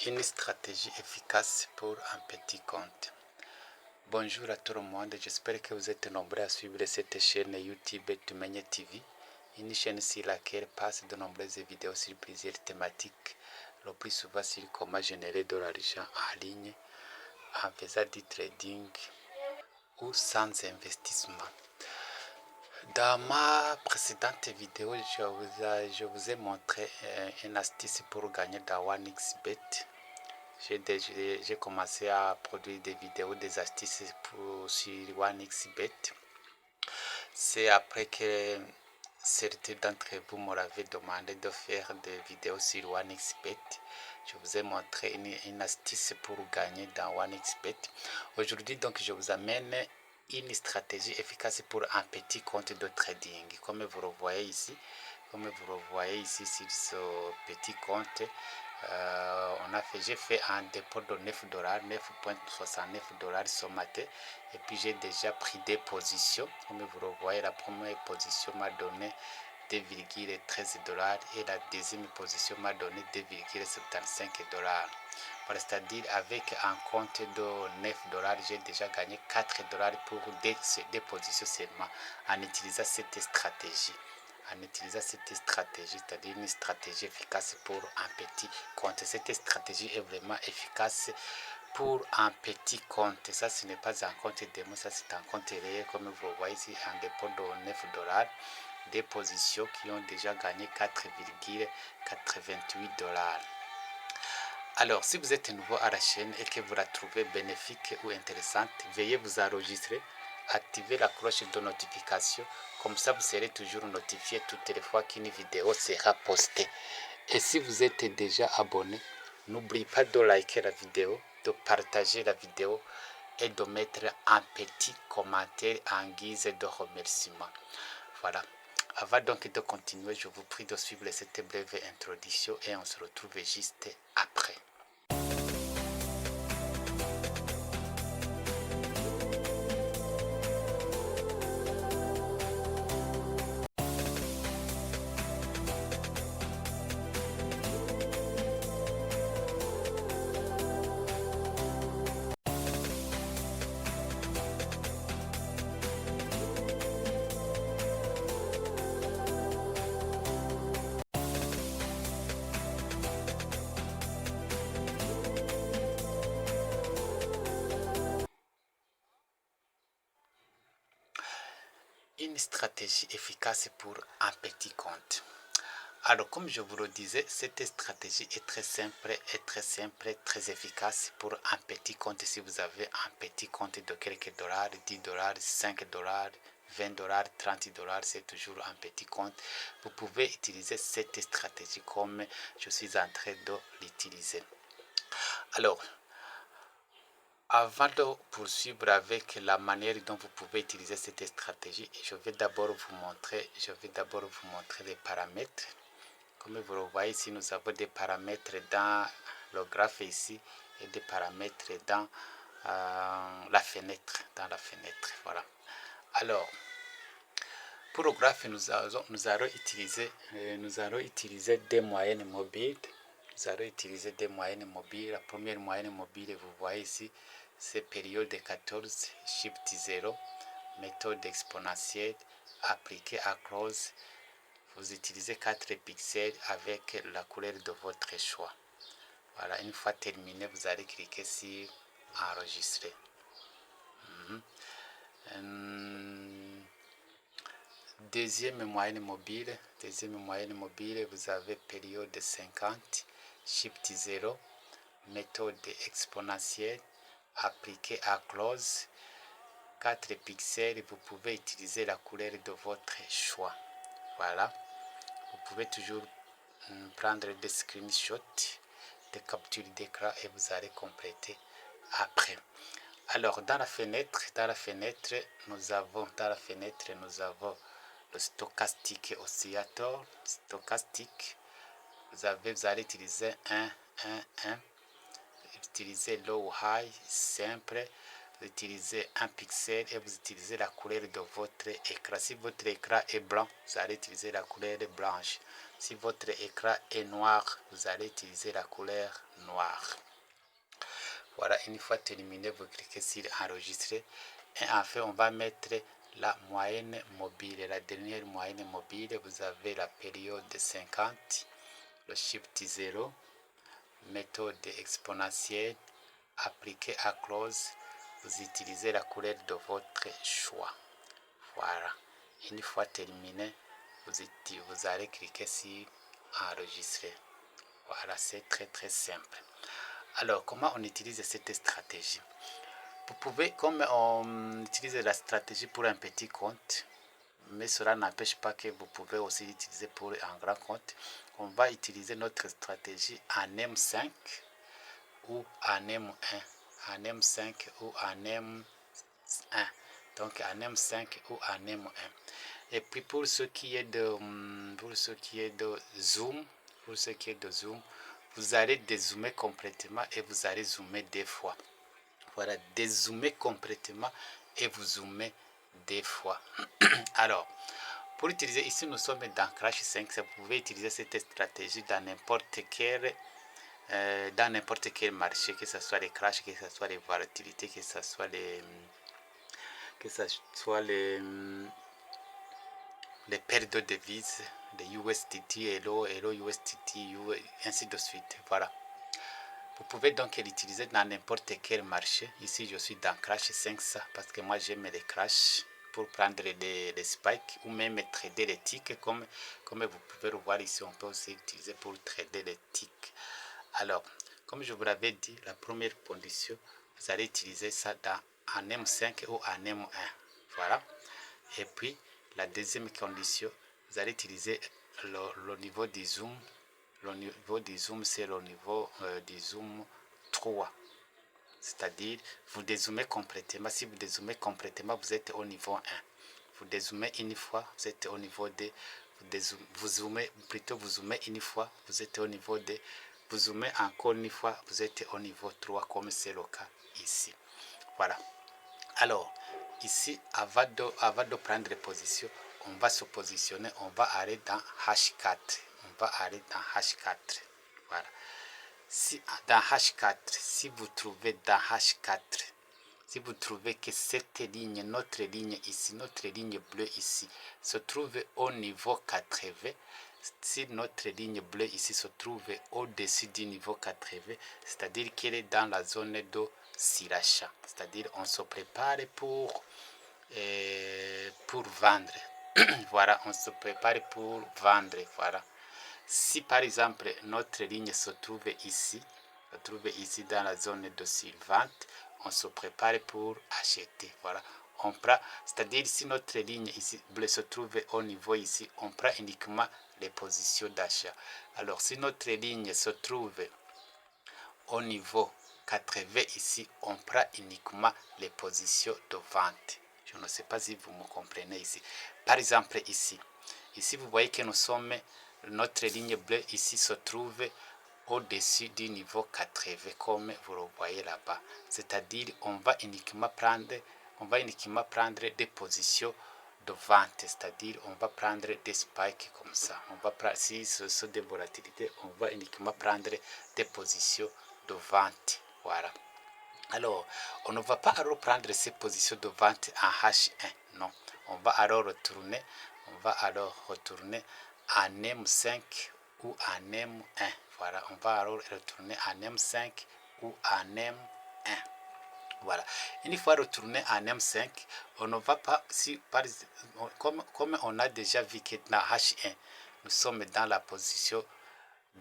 Une stratégie efficace pour un petit compte. Bonjour à tout le monde, j'espère que vous êtes nombreux à suivre cette chaîne YouTube Tumenye TV, une chaîne sur laquelle passent de nombreuses vidéos sur plusieurs thématiques, le plus souvent sur comment générer de l'argent en ligne, en faisant du trading ou sans investissement. Dans ma précédente vidéo, je vous ai montré une astuce pour gagner dans 1xBet. J'ai commencé à produire des vidéos, des astuces sur 1xBet. C'est après que certains d'entre vous m'avaient demandé de faire des vidéos sur 1xBet. Je vous ai montré une astuce pour gagner dans 1xBet. Aujourd'hui, donc, je vous amène une stratégie efficace pour un petit compte de trading. Comme vous le voyez ici, sur ce petit compte, j'ai fait un dépôt de $9, 9,69 ce matin, et puis j'ai déjà pris des positions. Comme vous le voyez, la première position m'a donné $2,13 et la deuxième position m'a donné $2,75. C'est-à-dire avec un compte de $9, j'ai déjà gagné $4 pour deux positions seulement en utilisant cette stratégie. C'est-à-dire une stratégie efficace pour un petit compte. Cette stratégie est vraiment efficace pour un petit compte. Ça, ce n'est pas un compte démo, ça c'est un compte réel, comme vous le voyez ici, un dépôt de $9, des positions qui ont déjà gagné $4,88. Alors, si vous êtes nouveau à la chaîne et que vous la trouvez bénéfique ou intéressante, veuillez vous enregistrer, activer la cloche de notification, comme ça vous serez toujours notifié toutes les fois qu'une vidéo sera postée. Et si vous êtes déjà abonné, n'oubliez pas de liker la vidéo, de partager la vidéo et de mettre un petit commentaire en guise de remerciement. Voilà. Avant donc de continuer, je vous prie de suivre cette brève introduction et on se retrouve juste après. Une stratégie efficace pour un petit compte. Alors, comme je vous le disais, cette stratégie est très simple, très efficace pour un petit compte. Si vous avez un petit compte de quelques dollars, $10, $5, $20, $30, c'est toujours un petit compte. Vous pouvez utiliser cette stratégie comme je suis en train de l'utiliser. Alors, avant de poursuivre avec la manière dont vous pouvez utiliser cette stratégie, je vais d'abord vous montrer les paramètres. Comme vous le voyez ici, nous avons des paramètres dans le graphe ici et des paramètres dans la fenêtre. Voilà. Alors, pour le graphe, nous allons utiliser des moyennes mobiles. La première moyenne mobile, vous voyez ici, c'est période 14, shift 0, méthode exponentielle, appliquée à close. Vous utilisez 4 pixels avec la couleur de votre choix. Voilà, une fois terminé, vous allez cliquer sur enregistrer. Deuxième moyenne mobile, vous avez période 50, shift 0, méthode exponentielle, appliquée à close, 4 pixels, vous pouvez utiliser la couleur de votre choix. Voilà, vous pouvez toujours prendre des screenshots, des captures d'écran et vous allez compléter après. Alors, dans la fenêtre, nous avons le stochastique oscillator. Vous allez utiliser 1, 1, 1. Utilisez low high, simple. Vous utilisez un pixel et vous utilisez la couleur de votre écran. Si votre écran est blanc, vous allez utiliser la couleur blanche. Si votre écran est noir, vous allez utiliser la couleur noire. Voilà, une fois terminé, vous cliquez sur enregistrer. Et enfin, on va mettre la moyenne mobile, la dernière moyenne mobile. Vous avez la période de 50, le shift 0, méthode exponentielle, appliquer à close. Vous utilisez la couleur de votre choix. Voilà, une fois terminé, vous allez cliquer sur enregistrer. Voilà, c'est très simple. Alors, comment on utilise cette stratégie? Vous pouvez, comme on utilise la stratégie pour un petit compte, mais cela n'empêche pas que vous pouvez aussi l'utiliser pour un grand compte. On va utiliser notre stratégie en M5 ou en M1, en M5 ou en M1. Donc en M5 ou en M1. Et puis pour ce qui est de zoom, vous allez dézoomer complètement et vous allez zoomer deux fois. Voilà, dézoomer complètement et vous zoomez deux fois. Alors, pour utiliser, ici nous sommes dans Crash 5, vous pouvez utiliser cette stratégie dans n'importe quel marché, que ce soit les crashs, que ce soit les volatilités, que ce soit les paires de devises, les USDT, Hello USDT, ainsi de suite. Voilà. Vous pouvez donc l'utiliser dans n'importe quel marché. Ici, je suis dans Crash 500 parce que moi, j'aime les crashs pour prendre les spikes ou même trader les ticks. Comme vous pouvez le voir ici, on peut aussi utiliser pour trader les ticks. Alors, comme je vous l'avais dit, la première condition, vous allez utiliser ça en M5 ou en M1. Voilà. Et puis, la deuxième condition, vous allez utiliser le niveau du zoom. Le niveau du zoom, c'est le niveau du zoom 3. C'est-à-dire, vous dézoomez complètement. Si vous dézoomez complètement, vous êtes au niveau 1. Vous dézoomez une fois, vous êtes au niveau 2. Vous zoomez une fois, vous êtes au niveau 2. Vous zoomez encore une fois, vous êtes au niveau 3, comme c'est le cas ici. Voilà. Alors, ici, avant de prendre position, on va se positionner, on va aller dans H4. On va aller dans H4. Voilà. Dans H4, si vous trouvez dans H4, si vous trouvez que cette ligne, notre ligne ici, notre ligne bleue ici, se trouve au niveau 80, si notre ligne bleue ici se trouve au-dessus du niveau 80, c'est-à-dire qu'elle est dans la zone de Siracha, c'est-à-dire on se prépare pour vendre. Voilà, on se prépare pour vendre. Voilà. Si par exemple notre ligne se trouve ici dans la zone de suivante, on se prépare pour acheter. Voilà. On prend, c'est-à-dire si notre ligne ici bleue se trouve au niveau ici, on prend uniquement les positions d'achat. Alors si notre ligne se trouve au niveau 80 ici, on prend uniquement les positions de vente. Je ne sais pas si vous me comprenez ici. Par exemple ici vous voyez que nous sommes, notre ligne bleue ici se trouve au-dessus du niveau 80 comme vous le voyez là-bas. C'est-à-dire on va uniquement prendre des positions de vente, c'est-à-dire on va prendre des spikes comme ça. On va prendre, si ce sont des volatilités, on va uniquement prendre des positions de vente. Voilà. Alors, on ne va pas alors prendre ces positions de vente en H1, non. On va alors retourner en M5 ou en M1. Voilà, on va alors retourner en M5 ou en M1. Voilà. Une fois retourné en M5, on ne va pas, comme on a déjà vu que dans H1, nous sommes dans la position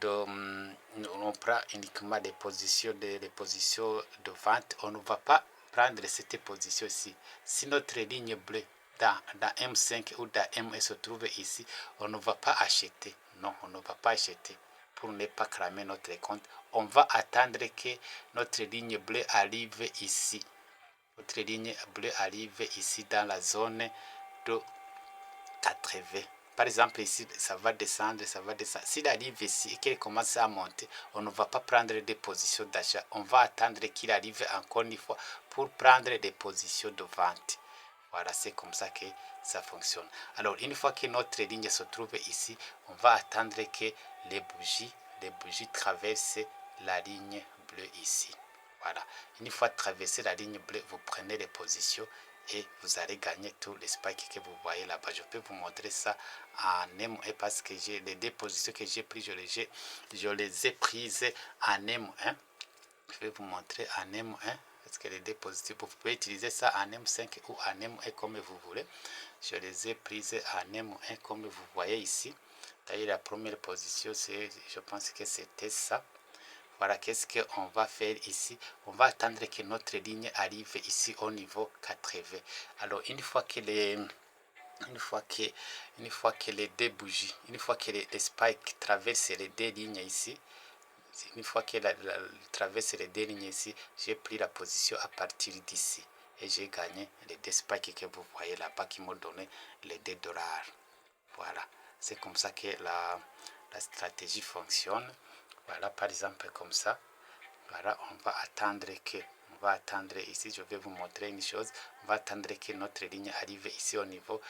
on prend uniquement les positions de vente. On ne va pas prendre cette position ici. Si notre ligne bleue dans M5 ou dans M1 se trouve ici, on ne va pas acheter. Non, on ne va pas acheter pour ne pas cramer notre compte. On va attendre que notre ligne bleue arrive ici. Notre ligne bleue arrive ici dans la zone de 80. Par exemple, ici, ça va descendre. S'il arrive ici et qu'il commence à monter, on ne va pas prendre des positions d'achat. On va attendre qu'il arrive encore une fois pour prendre des positions de vente. Voilà, c'est comme ça que ça fonctionne. Alors, une fois que notre ligne se trouve ici, on va attendre que les bougies traversent la ligne bleue ici. Voilà. Une fois traversé la ligne bleue, vous prenez les positions et vous allez gagner tout le spike que vous voyez là-bas. Je peux vous montrer ça en M1 parce que j'ai les deux positions que j'ai prises, je les ai prises en M1. Je vais vous montrer en M1 parce que les deux positions, vous pouvez utiliser ça en M5 ou en M1 comme vous voulez. Je les ai prises en M1 comme vous voyez ici. D'ailleurs, la première position, je pense que c'était ça. Voilà, qu'est-ce qu'on va faire ici? On va attendre que notre ligne arrive ici au niveau 80. Alors, une fois que les deux bougies, une fois que les spikes traversent les deux lignes ici, une fois qu'elle traverse les deux lignes ici, j'ai pris la position à partir d'ici et j'ai gagné les deux spikes que vous voyez là-bas qui m'ont donné les $2. Voilà, c'est comme ça que la stratégie fonctionne. Voilà, par exemple comme ça. Voilà, on va attendre ici, je vais vous montrer une chose. On va attendre que notre ligne arrive ici au niveau.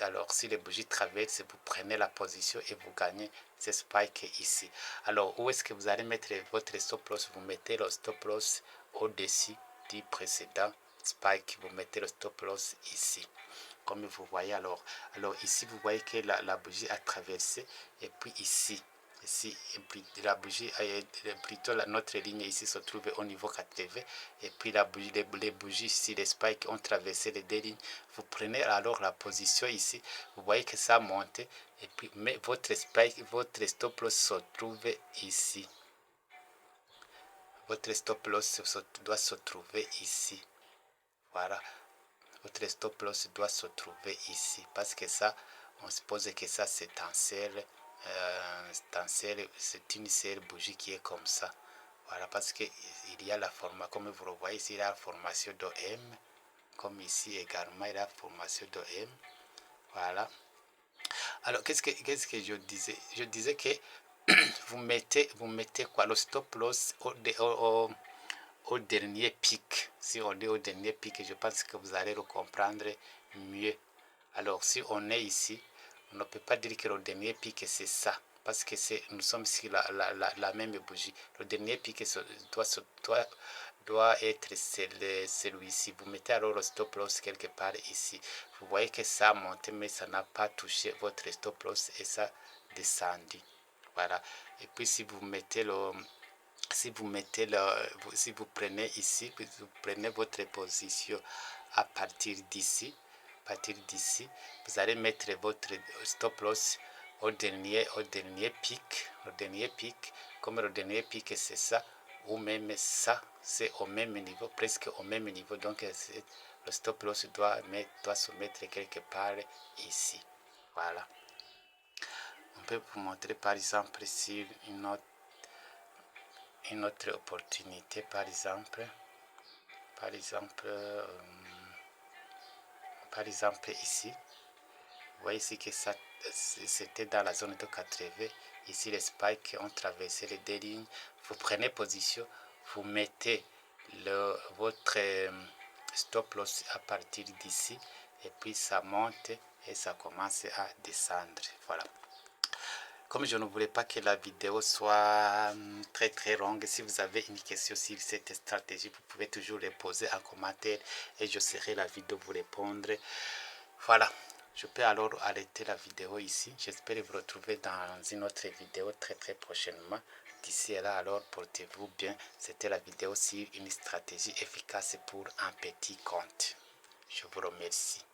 Alors, si les bougies traversent, vous prenez la position et vous gagnez ces spikes ici. Alors, où est-ce que vous allez mettre votre stop loss? Vous mettez le stop loss au-dessus du précédent spike. Vous mettez le stop loss ici. Comme vous voyez alors ici, vous voyez que la bougie a traversé et puis ici, et puis la bougie, plutôt notre ligne ici se trouve au niveau 80 et puis la bougie, les bougies ici, les spikes ont traversé les deux lignes. Vous prenez alors la position ici, vous voyez que ça monte et puis mais votre spike, votre stop loss se trouve ici. Votre stop loss doit se trouver ici. Voilà. Votre stop loss doit se trouver ici parce que ça, on suppose que ça c'est un ciel, c'est une seule bougie qui est comme ça. Voilà, parce que il y a la formation, comme vous le voyez ici, il y a la formation de M, comme ici également il y a la formation de M. Voilà. Alors qu'est-ce que je disais? Je disais que vous mettez quoi? Le stop loss au dernier pic. Si on est au dernier pic, je pense que vous allez le comprendre mieux. Alors, si on est ici, on ne peut pas dire que le dernier pic, c'est ça. Parce que nous sommes sur la même bougie. Le dernier pic doit être celui-ci. Vous mettez alors le stop loss quelque part ici. Vous voyez que ça a monté, mais ça n'a pas touché votre stop loss et ça a descendu. Voilà. Et puis, si vous mettez si vous prenez ici, vous prenez votre position à partir d'ici, vous allez mettre votre stop loss au dernier pic, comme le dernier pic c'est ça, ou même ça, c'est au même niveau, presque au même niveau, donc le stop loss doit se mettre quelque part ici. Voilà. On peut vous montrer par exemple sur une autre opportunité, par exemple ici, vous voyez ici que ça c'était dans la zone de 80. Ici les spikes ont traversé les deux lignes. Vous prenez position, vous mettez votre stop loss à partir d'ici et puis ça monte et ça commence à descendre. Voilà. Comme je ne voulais pas que la vidéo soit très longue, si vous avez une question sur cette stratégie, vous pouvez toujours les poser en commentaire et je serai ravi de vous répondre. Voilà, je peux alors arrêter la vidéo ici. J'espère vous retrouver dans une autre vidéo très prochainement. D'ici là, alors portez-vous bien. C'était la vidéo sur une stratégie efficace pour un petit compte. Je vous remercie.